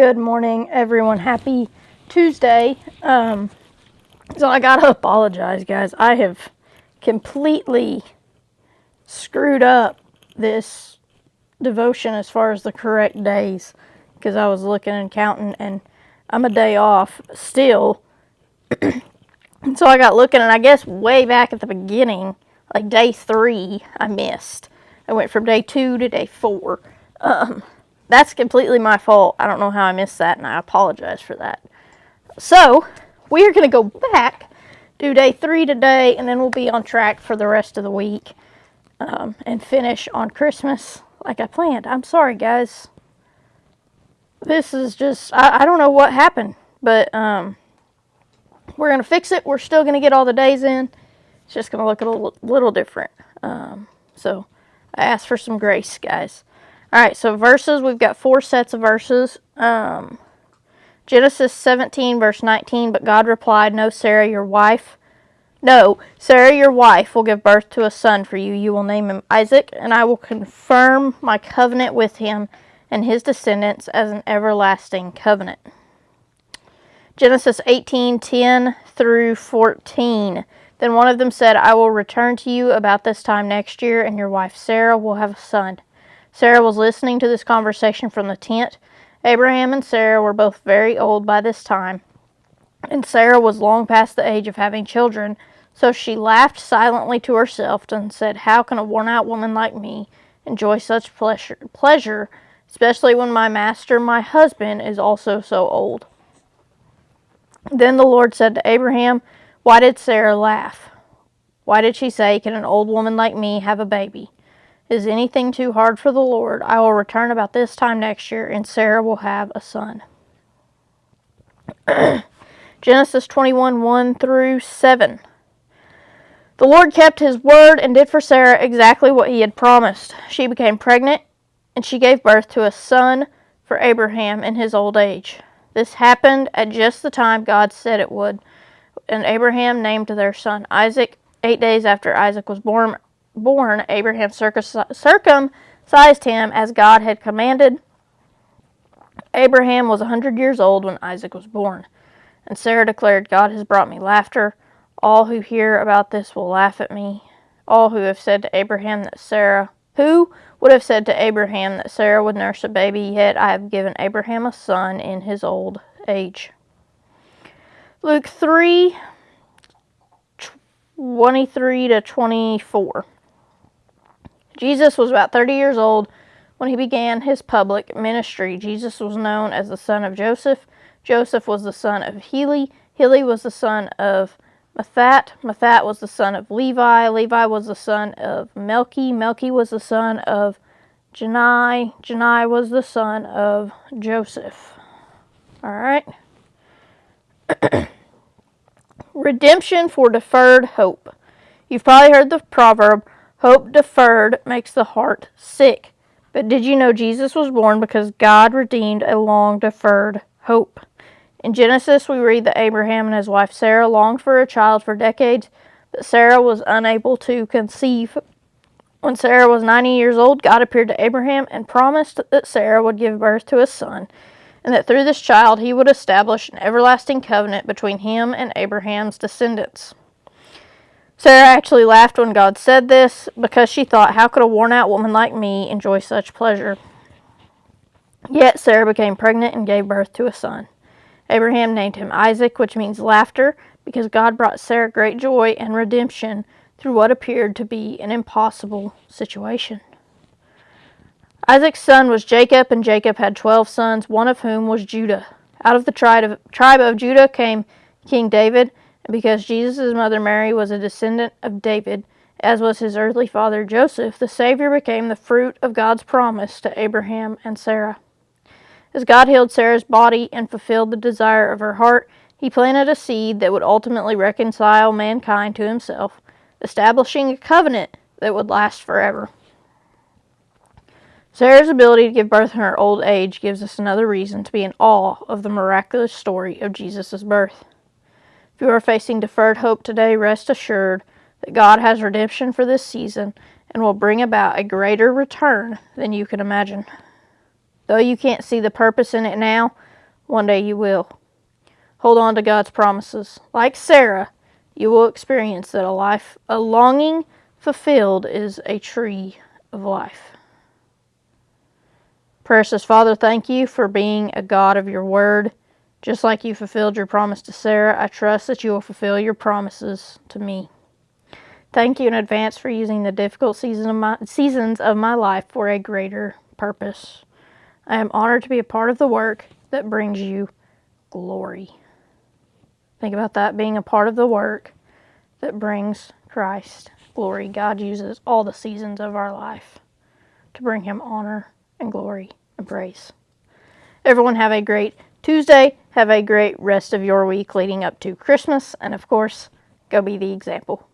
Good morning, everyone. Happy Tuesday. So I gotta apologize, guys. I have completely screwed up this devotion as far as the correct days because I was looking and counting, and I'm a day off still. And so I got looking, and I guess way back at the beginning, like day 3, I missed. I went from day 2 to day 4. That's completely my fault. I don't know how I missed that, and I apologize for that. So, we're going to go back, do day 3 today, and then we'll be on track for the rest of the week, and finish on Christmas like I planned. I'm sorry, guys. This is just, I don't know what happened, but we're going to fix it. We're still going to get all the days in. It's just going to look a little different. So, I ask for some grace, guys. Alright, so verses, we've got 4 sets of verses. Genesis 17, verse 19, but God replied, Sarah, your wife will give birth to a son for you. You will name him Isaac, and I will confirm my covenant with him and his descendants as an everlasting covenant. Genesis 18:10 through 14. Then one of them said, I will return to you about this time next year, and your wife Sarah will have a son. Sarah was listening to this conversation from the tent. Abraham and Sarah were both very old by this time, and Sarah was long past the age of having children, so she laughed silently to herself and said, How can a worn-out woman like me enjoy such pleasure, especially when my master, my husband, is also so old? Then the Lord said to Abraham, Why did Sarah laugh? Why did she say, Can an old woman like me have a baby? Is anything too hard for the Lord? I will return about this time next year, and Sarah will have a son. Genesis 21:1 through 7. The Lord kept his word and did for Sarah exactly what he had promised. She became pregnant, and she gave birth to a son for Abraham in his old age. This happened at just the time God said it would, and Abraham named their son Isaac. 8 days after Isaac was born, Abraham circumcised him as God had commanded. Abraham was 100 years old when Isaac was born. And Sarah declared, God has brought me laughter. All who hear about this will laugh at me. All who would have said to Abraham that Sarah would nurse a baby, yet I have given Abraham a son in his old age. Luke 3:23 to 24. Jesus was about 30 years old when he began his public ministry. Jesus was known as the son of Joseph. Joseph was the son of Heli. Heli was the son of Mathat. Mathat was the son of Levi. Levi was the son of Melchi. Melchi was the son of Janai. Janai was the son of Joseph. All right. Redemption for deferred hope. You've probably heard the proverb, hope deferred makes the heart sick. But did you know Jesus was born because God redeemed a long-deferred hope? In Genesis, we read that Abraham and his wife Sarah longed for a child for decades, but Sarah was unable to conceive. When Sarah was 90 years old, God appeared to Abraham and promised that Sarah would give birth to a son, and that through this child he would establish an everlasting covenant between him and Abraham's descendants. Sarah actually laughed when God said this because she thought, how could a worn-out woman like me enjoy such pleasure? Yet Sarah became pregnant and gave birth to a son. Abraham named him Isaac, which means laughter, because God brought Sarah great joy and redemption through what appeared to be an impossible situation. Isaac's son was Jacob, and Jacob had 12 sons, one of whom was Judah. Out of the tribe of Judah came King David, and because Jesus' mother Mary was a descendant of David, as was his earthly father Joseph, the Savior became the fruit of God's promise to Abraham and Sarah. As God healed Sarah's body and fulfilled the desire of her heart, he planted a seed that would ultimately reconcile mankind to himself, establishing a covenant that would last forever. Sarah's ability to give birth in her old age gives us another reason to be in awe of the miraculous story of Jesus' birth. If you are facing deferred hope today, rest assured that God has redemption for this season and will bring about a greater return than you can imagine. Though you can't see the purpose in it now, One day you will. Hold on to God's promises. Like Sarah, you will experience that a longing fulfilled is a tree of life. Prayer says, Father, thank you for being a God of your word. Just like you fulfilled your promise to Sarah, I trust that you will fulfill your promises to me. Thank you in advance for using the difficult seasons of my life for a greater purpose. I am honored to be a part of the work that brings you glory. Think about that, being a part of the work that brings Christ glory. God uses all the seasons of our life to bring him honor and glory and praise. Everyone have a great Tuesday. Have a great rest of your week leading up to Christmas. And of course, go be the example.